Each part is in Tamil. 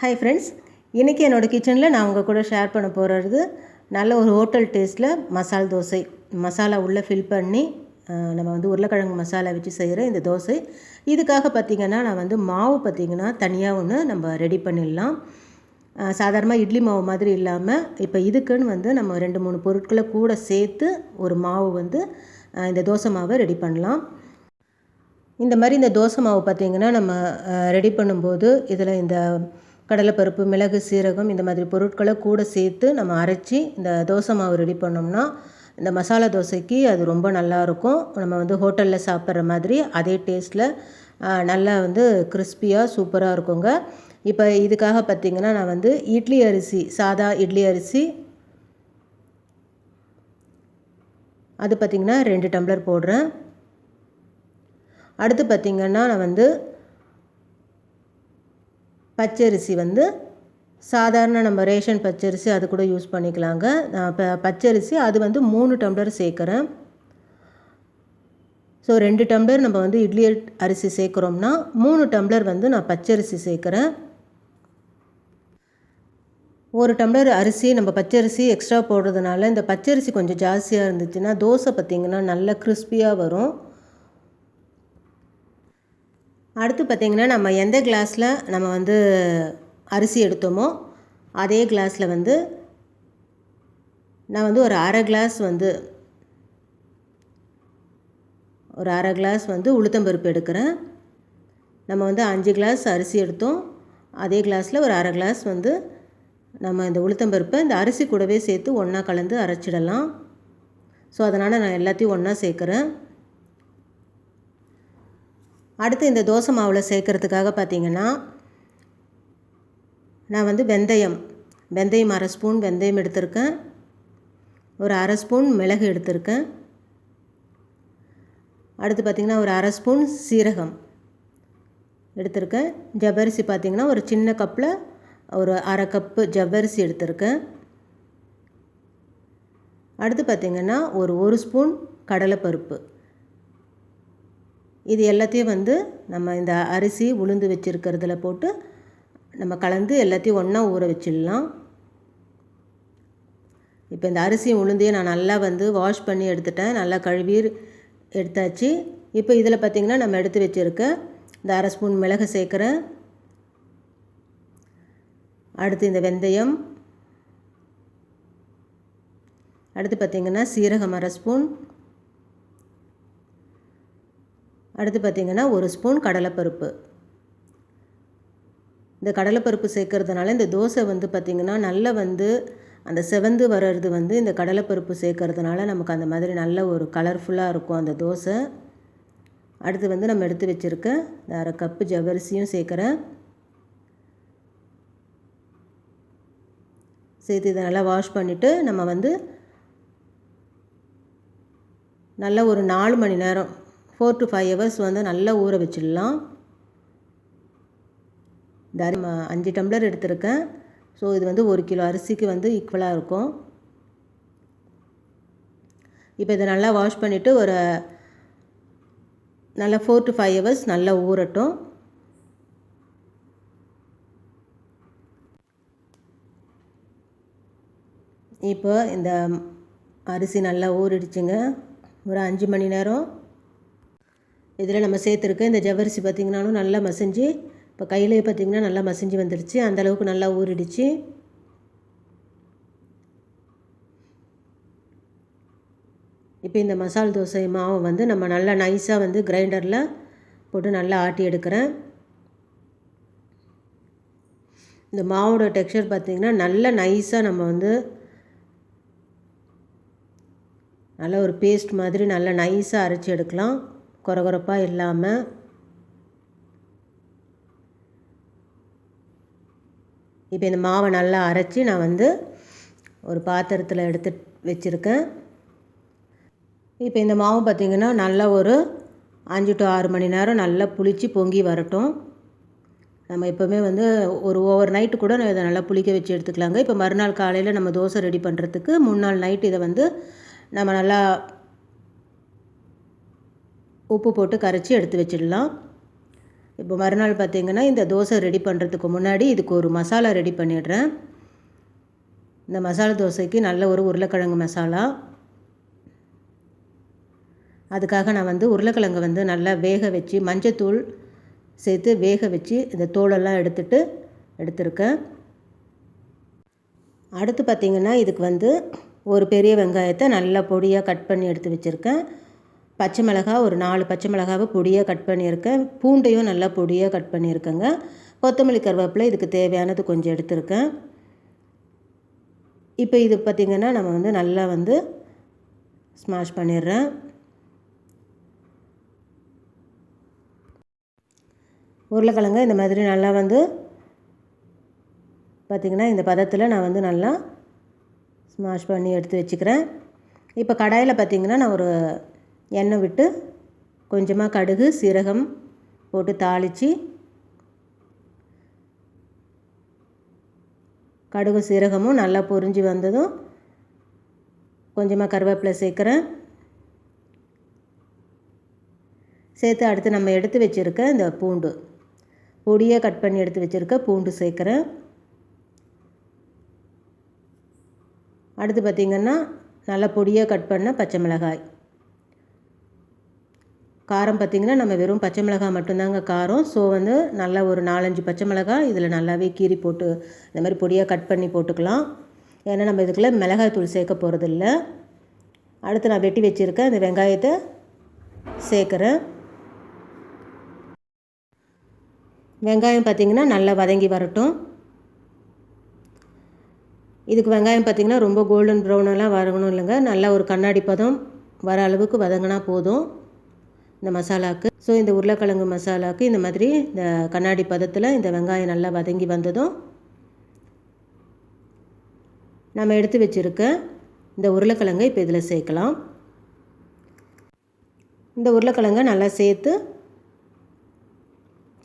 ஹாய் ஃப்ரெண்ட்ஸ், இன்றைக்கி என்னோடய கிச்சனில் நான் உங்கள் கூட ஷேர் பண்ண போகிறது நல்ல ஒரு ஹோட்டல் டேஸ்ட்டில் மசால் தோசை. மசாலா உள்ளே ஃபில் பண்ணி நம்ம வந்து உருளைக்கிழங்கு மசாலா வச்சு செய்கிற இந்த தோசை. இதுக்காக பார்த்திங்கன்னா நான் வந்து மாவு பார்த்திங்கன்னா தனியாக ஒன்று நம்ம ரெடி பண்ணிடலாம். சாதாரணமாக இட்லி மாவு மாதிரி இல்லாமல் இப்போ இதுக்குன்னு வந்து நம்ம 2-3 பொருட்களை கூட சேர்த்து ஒரு மாவு வந்து இந்த தோசை மாவை ரெடி பண்ணலாம். இந்த மாதிரி இந்த தோசை மாவு பார்த்திங்கன்னா நம்ம ரெடி பண்ணும்போது இதில் இந்த கடலைப்பருப்பு, மிளகு, சீரகம் இந்த மாதிரி பொருட்களை கூட சேர்த்து நம்ம அரைச்சி இந்த தோசை மாவு ரெடி பண்ணோம்னா இந்த மசாலா தோசைக்கு அது ரொம்ப நல்லாயிருக்கும். நம்ம வந்து ஹோட்டலில் சாப்பிட்ற மாதிரி அதே டேஸ்ட்டில் நல்லா வந்து கிறிஸ்பியாக சூப்பராக இருக்குங்க. இப்போ இதுக்காக பார்த்திங்கன்னா நான் வந்து இட்லி அரிசி, சாதா இட்லி அரிசி அது பார்த்திங்கன்னா 2 டம்ளர் போடுறேன். அடுத்து பார்த்திங்கன்னா நான் வந்து பச்சரிசி வந்து சாதாரண நம்ம ரேஷன் பச்சரிசி அது கூட யூஸ் பண்ணிக்கலாங்க. நான் இப்போ பச்சரிசி அது வந்து 3 டம்ளர் சேர்க்குறேன். ஸோ 2 டம்ளர் நம்ம வந்து இட்லி அரிசி சேர்க்குறோம்னா 3 டம்ளர் வந்து நான் பச்சரிசி சேர்க்குறேன். 1 டம்ளர் அரிசி நம்ம பச்சரிசி எக்ஸ்ட்ரா போடுறதுனால இந்த பச்சரிசி கொஞ்சம் ஜாஸ்தியாக இருந்துச்சுன்னா தோசை பார்த்திங்கன்னா நல்லா கிறிஸ்பியாக வரும். அடுத்து பார்த்திங்கன்னா நம்ம எந்த கிளாஸில் நம்ம வந்து அரிசி எடுத்தோமோ அதே கிளாஸில் வந்து நான் வந்து ஒரு அரை கிளாஸ் வந்து உளுத்தம்பருப்பு எடுக்கிறேன். நம்ம வந்து 5 கிளாஸ் அரிசி எடுத்தோம், அதே கிளாஸில் ஒரு அரை கிளாஸ் வந்து நம்ம இந்த உளுத்தம்பருப்பை இந்த அரிசி கூடவே சேர்த்து ஒன்றா கலந்து அரைச்சிடலாம். ஸோ அதனால் நான் எல்லாத்தையும் ஒன்றா சேர்க்குறேன். அடுத்து இந்த தோசை மாவில் சேர்க்குறதுக்காக பார்த்திங்கன்னா நான் வந்து வெந்தயம் அரை ஸ்பூன் வெந்தயம் எடுத்திருக்கேன். ஒரு அரை ஸ்பூன் மிளகு எடுத்திருக்கேன். அடுத்து பார்த்திங்கன்னா ஒரு அரை ஸ்பூன் சீரகம் எடுத்திருக்கேன். ஜவ்வரிசி பார்த்திங்கன்னா ஒரு சின்ன கப்பில் ஒரு அரை கப்பு ஜவ்வரிசி எடுத்திருக்கேன். அடுத்து பார்த்திங்கன்னா ஒரு ஸ்பூன் கடலைப்பருப்பு. இது எல்லாத்தையும் வந்து நம்ம இந்த அரிசி உளுந்து வச்சுருக்கிறதுல போட்டு நம்ம கலந்து எல்லாத்தையும் ஒன்றா ஊற வச்சிடலாம். இப்போ இந்த அரிசியும் உளுந்தையும் நான் நல்லா வந்து வாஷ் பண்ணி எடுத்துட்டேன், நல்லா கழுவி எடுத்தாச்சு. இப்போ இதில் பார்த்திங்கன்னா நம்ம எடுத்து வச்சுருக்க இந்த அரை ஸ்பூன் மிளகு சேர்க்குறேன். அடுத்து இந்த வெந்தயம், அடுத்து பார்த்திங்கன்னா சீரகம் அரை ஸ்பூன், அடுத்து பார்த்திங்கன்னா ஒரு ஸ்பூன் கடலைப்பருப்பு. இந்த கடலைப்பருப்பு சேர்க்கறதுனால இந்த தோசை வந்து பார்த்திங்கன்னா நல்லா வந்து அந்த செவந்து வர்றது வந்து இந்த கடலைப்பருப்பு சேர்க்கறதுனால நமக்கு அந்த மாதிரி நல்ல ஒரு கலர்ஃபுல்லாக இருக்கும் அந்த தோசை. அடுத்து வந்து நம்ம எடுத்து வச்சுருக்க இந்த அரை கப்பு ஜவ்வரிசியும் சேர்க்குறேன். சேர்த்து இதை நல்லா வாஷ் பண்ணிவிட்டு நம்ம வந்து நல்லா ஒரு 4 மணி நேரம் 4 to 5 hours வந்து நல்லா ஊற வச்சிடலாம். இந்த 5 டம்ளர் எடுத்திருக்கேன். ஸோ இது வந்து 1 கிலோ அரிசிக்கு வந்து ஈக்குவலாக இருக்கும். இப்போ இதை நல்லா வாஷ் பண்ணிவிட்டு ஒரு நல்லா 4 to 5 hours நல்லா ஊறட்டும். இப்போ இந்த அரிசி நல்லா ஊறிடுச்சுங்க. ஒரு 5 மணி நேரம் இதில் நம்ம சேர்த்துருக்க இந்த ஜவ்வரிசி பார்த்திங்கனாலும் நல்லா மசிஞ்சு, இப்போ கையிலே பார்த்திங்கன்னா நல்லா மசிஞ்சு வந்துடுச்சு. அந்தளவுக்கு நல்லா ஊறிடுச்சு. இப்போ இந்த மசால் தோசை மாவை வந்து நம்ம நல்லா நைஸாக வந்து கிரைண்டரில் போட்டு நல்லா ஆட்டி எடுக்கிறேன். இந்த மாவோட டெக்ஸ்சர் பார்த்திங்கன்னா நல்லா நைஸாக நம்ம வந்து நல்லா ஒரு பேஸ்ட் மாதிரி நல்லா நைஸாக அரைச்சி எடுக்கலாம், கொரகொரப்பாக இல்லாமல். இப்போ இந்த மாவை நல்லா அரைச்சி நான் வந்து ஒரு பாத்திரத்தில் எடுத்து வச்சுருக்கேன். இப்போ இந்த மாவு பார்த்திங்கன்னா நல்லா ஒரு 5 to 6 மணி நேரம் நல்லா புளித்து பொங்கி வரட்டும். நம்ம எப்போவுமே வந்து ஒரு ஓவர் நைட்டு கூட இதை நல்லா புளிக்க வச்சு எடுத்துக்கலாங்க. இப்போ மறுநாள் காலையில் நம்ம தோசை ரெடி பண்ணுறதுக்கு முன்னாள் நைட்டு இதை வந்து நம்ம நல்லா உப்பு போட்டு கரைச்சி எடுத்து வச்சிடலாம். இப்போ மறுநாள் பார்த்திங்கன்னா இந்த தோசை ரெடி பண்ணுறதுக்கு முன்னாடி இதுக்கு ஒரு மசாலா ரெடி பண்ணிடுறேன். இந்த மசாலா தோசைக்கு நல்ல ஒரு உருளைக்கிழங்கு மசாலா. அதுக்காக நான் வந்து உருளைக்கிழங்கு வந்து நல்லா வேக வச்சு மஞ்சத்தூள் சேர்த்து வேக வச்சு இந்த தோலெல்லாம் எடுத்துருக்கேன். அடுத்து பார்த்திங்கன்னா இதுக்கு வந்து ஒரு பெரிய வெங்காயத்தை நல்லா பொடியாக கட் பண்ணி எடுத்து வச்சுருக்கேன். பச்சை மிளகாய் ஒரு 4 பச்சை மிளகாவை பொடியாக கட் பண்ணியிருக்கேன். பூண்டையும் நல்லா பொடியாக கட் பண்ணியிருக்கேங்க. கொத்தமல்லி கருவேப்பிலை இதுக்கு தேவையானது கொஞ்சம் எடுத்திருக்கேன். இப்போ இது பார்த்திங்கன்னா நம்ம வந்து நல்லா வந்து ஸ்மாஷ் பண்ணிடுறேன். உருளைக்கிழங்கு இந்த மாதிரி நல்லா வந்து பார்த்திங்கன்னா இந்த பதத்தில் நான் வந்து நல்லா ஸ்மாஷ் பண்ணி எடுத்து வச்சுக்கிறேன். இப்போ கடாயில் பார்த்திங்கன்னா நான் ஒரு எண்ணெய் விட்டு கொஞ்சமாக கடுகு சீரகம் போட்டு தாளித்து கடுகு சீரகமும் நல்லா பொரிஞ்சு வந்ததும் கொஞ்சமாக கருவேப்பிலை சேர்க்குறேன். சேர்த்து அடுத்து நம்ம எடுத்து வச்சுருக்க இந்த பூண்டு பொடியாக கட் பண்ணி எடுத்து வச்சுருக்க பூண்டு சேர்க்குறேன். அடுத்து பார்த்திங்கன்னா நல்லா பொடியாக கட் பண்ண பச்சை மிளகாய். காரம் பார்த்திங்கன்னா நம்ம வெறும் பச்சை மிளகாய் மட்டும்தாங்க காரம். ஸோ வந்து நல்லா ஒரு 4-5 பச்சை மிளகாய் இதில் நல்லாவே கீறி போட்டு இந்த மாதிரி பொடியாக கட் பண்ணி போட்டுக்கலாம். ஏன்னா நம்ம இதுக்குள்ளே மிளகாய் தூள் சேர்க்க போகிறதில்ல. அடுத்து நான் வெட்டி வச்சுருக்கேன் இந்த வெங்காயத்தை சேர்க்குறேன். வெங்காயம் பார்த்திங்கன்னா நல்லா வதங்கி வரட்டும். இதுக்கு வெங்காயம் பார்த்திங்கன்னா ரொம்ப கோல்டன் ப்ரௌனெல்லாம் வரணும் இல்லைங்க. நல்லா ஒரு கண்ணாடி பதம் வர அளவுக்கு வதங்கினா போதும் இந்த மசாலாவுக்கு. ஸோ இந்த உருளைக்கிழங்கு மசாலாவுக்கு இந்த மாதிரி இந்த கண்ணாடி பதத்தில் இந்த வெங்காயம் நல்லா வதங்கி வந்ததும் நம்ம எடுத்து வச்சுருக்க இந்த உருளைக்கிழங்கை இப்போ இதில் சேர்க்கலாம். இந்த உருளைக்கிழங்கை நல்லா சேர்த்து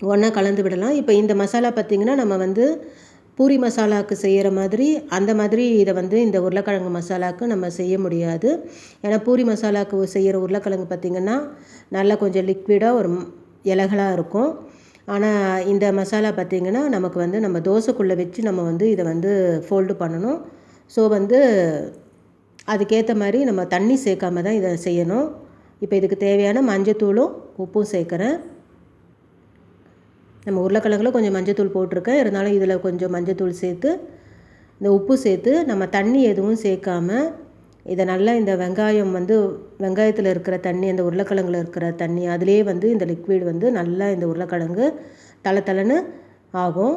ஒன்றா கலந்து விடலாம். இப்போ இந்த மசாலா பார்த்திங்கன்னா நம்ம வந்து பூரி மசாலாவுக்கு செய்கிற மாதிரி அந்த மாதிரி இதை வந்து இந்த உருளைக்கிழங்கு மசாலாவுக்கு நம்ம செய்ய முடியாது. ஏன்னா பூரி மசாலாவுக்கு செய்கிற உருளைக்கிழங்கு பார்த்திங்கன்னா நல்லா கொஞ்சம் லிக்விடாக ஒரு இலகலாக இருக்கும். ஆனால் இந்த மசாலா பார்த்திங்கன்னா நமக்கு வந்து நம்ம தோசைக்குள்ளே வச்சு நம்ம வந்து இதை வந்து ஃபோல்டு பண்ணணும். ஸோ வந்து அதுக்கேற்ற மாதிரி நம்ம தண்ணி சேர்க்காம தான் இதை செய்யணும். இப்போ இதுக்கு தேவையான மஞ்சத்தூளும் உப்பும் சேர்க்குறேன். நம்ம உருளைக்கிழங்குல கொஞ்சம் மஞ்சத்தூள் போட்டிருக்கேன். இருந்தாலும் இதில் கொஞ்சம் மஞ்சத்தூள் சேர்த்து இந்த உப்பு சேர்த்து நம்ம தண்ணி எதுவும் சேர்க்காம இதை நல்லா இந்த வெங்காயம் வந்து வெங்காயத்தில் இருக்கிற தண்ணி அந்த உருளைக்கிழங்குல இருக்கிற தண்ணி அதிலே வந்து இந்த லிக்விட் வந்து நல்லா இந்த உருளைக்கிழங்கு தளன்னு ஆகும்.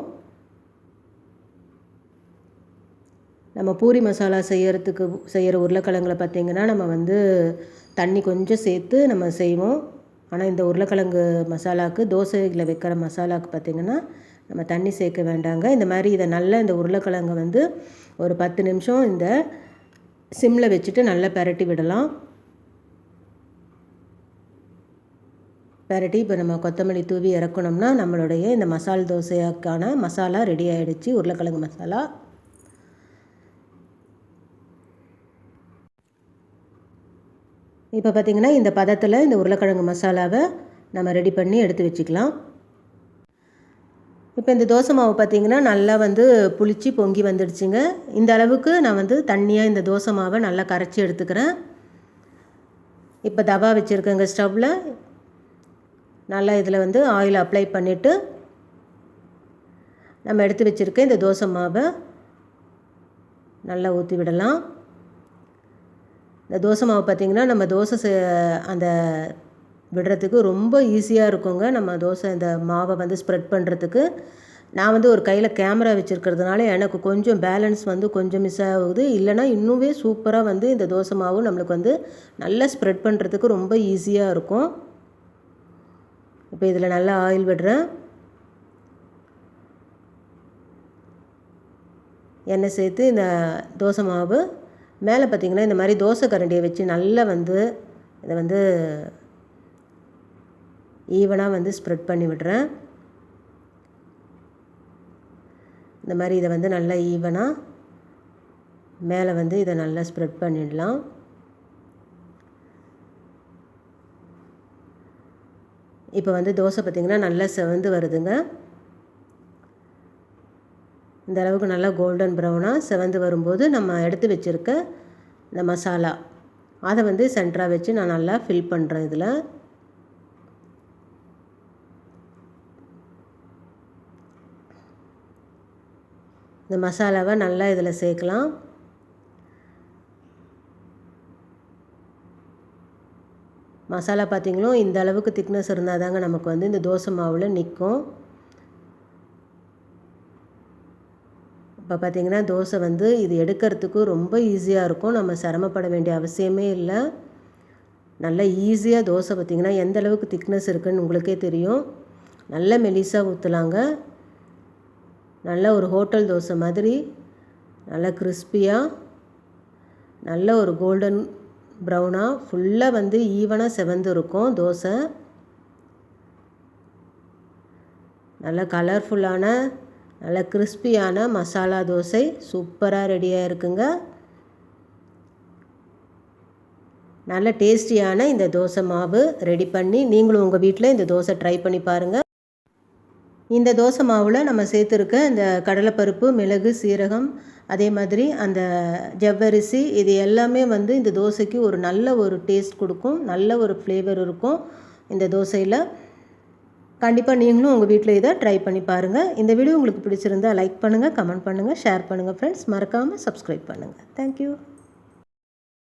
நம்ம பூரி மசாலா செய்கிற உருளைக்கிழங்குல பார்த்திங்கன்னா நம்ம வந்து தண்ணி கொஞ்சம் சேர்த்து நம்ம செய்வோம். ஆனால் இந்த உருளைக்கிழங்கு மசாலாவுக்கு தோசையில் வைக்கிற மசாலாவுக்கு பார்த்திங்கன்னா நம்ம தண்ணி சேர்க்க வேண்டாங்க. இந்த மாதிரி இதை நல்லா இந்த உருளைக்கிழங்கை வந்து ஒரு 10 நிமிஷம் இந்த சிம்மில் வச்சுட்டு நல்லா பெரட்டி விடலாம். பெரட்டி இப்போ நம்ம கொத்தமல்லி தூவி இறக்கணும்னா நம்மளுடைய இந்த மசால் தோசைக்கான மசாலா ரெடி ஆகிடுச்சு, உருளைக்கிழங்கு மசாலா. இப்போ பார்த்திங்கன்னா இந்த பதத்தில் இந்த உருளைக்கிழங்கு மசாலாவை நம்ம ரெடி பண்ணி எடுத்து வச்சுக்கலாம். இப்போ இந்த தோசை மாவு பார்த்திங்கன்னா நல்லா வந்து புளிச்சு பொங்கி வந்துடுச்சுங்க. இந்த அளவுக்கு நான் வந்து தண்ணியாக இந்த தோசை மாவை நல்லா கரைச்சி எடுத்துக்கிறேன். இப்போ தவா வச்சுருக்கேங்க ஸ்டவ்வில். நல்லா இதில் வந்து ஆயில் அப்ளை பண்ணிவிட்டு நம்ம எடுத்து வச்சுருக்க இந்த தோசை மாவை நல்லா ஊற்றி விடலாம். இந்த தோசை மாவு பார்த்திங்கன்னா நம்ம தோசை அந்த விடுறதுக்கு ரொம்ப ஈஸியாக இருக்குங்க. நம்ம தோசை இந்த மாவை வந்து ஸ்ப்ரெட் பண்ணுறதுக்கு நான் வந்து ஒரு கையில் கேமரா வச்சுருக்கிறதுனால எனக்கு கொஞ்சம் பேலன்ஸ் வந்து கொஞ்சம் மிஸ் ஆகுது. இல்லைனா இன்னுமே சூப்பராக வந்து இந்த தோசை மாவு நம்மளுக்கு வந்து நல்லா ஸ்ப்ரெட் பண்ணுறதுக்கு ரொம்ப ஈஸியாக இருக்கும். இப்போ இதில் நல்லா ஆயில் விடுறேன். எண்ணெய் சேர்த்து இந்த தோசை மாவு மேலே பார்த்திங்கன்னா இந்த மாதிரி தோசை கரண்டியை வச்சு நல்லா வந்து இதை வந்து ஈவனாக வந்து ஸ்ப்ரெட் பண்ணி விடுறேன். இந்த மாதிரி இதை வந்து நல்லா ஈவனாக மேலே வந்து இதை நல்லா ஸ்ப்ரெட் பண்ணிடலாம். இப்போ வந்து தோசை பார்த்திங்கன்னா நல்லா செவந்து வருதுங்க. இந்த அளவுக்கு நல்லா கோல்டன் ப்ரௌனாக செவந்து வரும்போது நம்ம எடுத்து வச்சுருக்க இந்த மசாலா அதை வந்து சென்டராக வச்சு நான் நல்லா ஃபில் பண்ணுறேன். இதில் இந்த மசாலாவை நல்லா இதில் சேர்க்கலாம். மசாலா பார்த்திங்களோ இந்த அளவுக்கு திக்னஸ் இருந்தால் தாங்க நமக்கு வந்து இந்த தோசை மாவில் நிற்கும். இப்போ பார்த்திங்கன்னா தோசை வந்து இது எடுக்கிறதுக்கு ரொம்ப ஈஸியாக இருக்கும். நம்ம சிரமப்பட வேண்டிய அவசியமே இல்லை. நல்லா ஈஸியாக தோசை பார்த்திங்கன்னா எந்த அளவுக்கு திக்னஸ் இருக்குதுன்னு உங்களுக்கே தெரியும். நல்ல மெலிசாக ஊற்றலாங்க. நல்ல ஒரு ஹோட்டல் தோசை மாதிரி நல்லா கிறிஸ்பியாக நல்ல ஒரு கோல்டன் ப்ரௌனாக ஃபுல்லாக வந்து ஈவனாக செவந்து இருக்கும் தோசை. நல்ல கலர்ஃபுல்லான நல்ல கிறிஸ்பியான மசாலா தோசை சூப்பராக ரெடியாக இருக்குங்க. நல்ல டேஸ்டியான இந்த தோசை மாவு ரெடி பண்ணி நீங்களும் உங்கள் வீட்டில் இந்த தோசை ட்ரை பண்ணி பாருங்கள். இந்த தோசை மாவில் நம்ம சேர்த்துருக்க இந்த கடலைப்பருப்பு, மிளகு, சீரகம், அதே மாதிரி அந்த ஜவ்வரிசி இது எல்லாமே வந்து இந்த தோசைக்கு ஒரு நல்ல ஒரு டேஸ்ட் கொடுக்கும். நல்ல ஒரு ஃப்ளேவர் இருக்கும் இந்த தோசையில். கண்டிப்பாக நீங்களும் உங்கள் வீட்டில் இதை ட்ரை பண்ணி பாருங்கள். இந்த வீடியோ உங்களுக்கு பிடிச்சிருந்தால் லைக் பண்ணுங்கள், கமெண்ட் பண்ணுங்கள், ஷேர் பண்ணுங்கள் ஃப்ரெண்ட்ஸ். மறக்காமல் சப்ஸ்கிரைப் பண்ணுங்கள். தேங்க்யூ.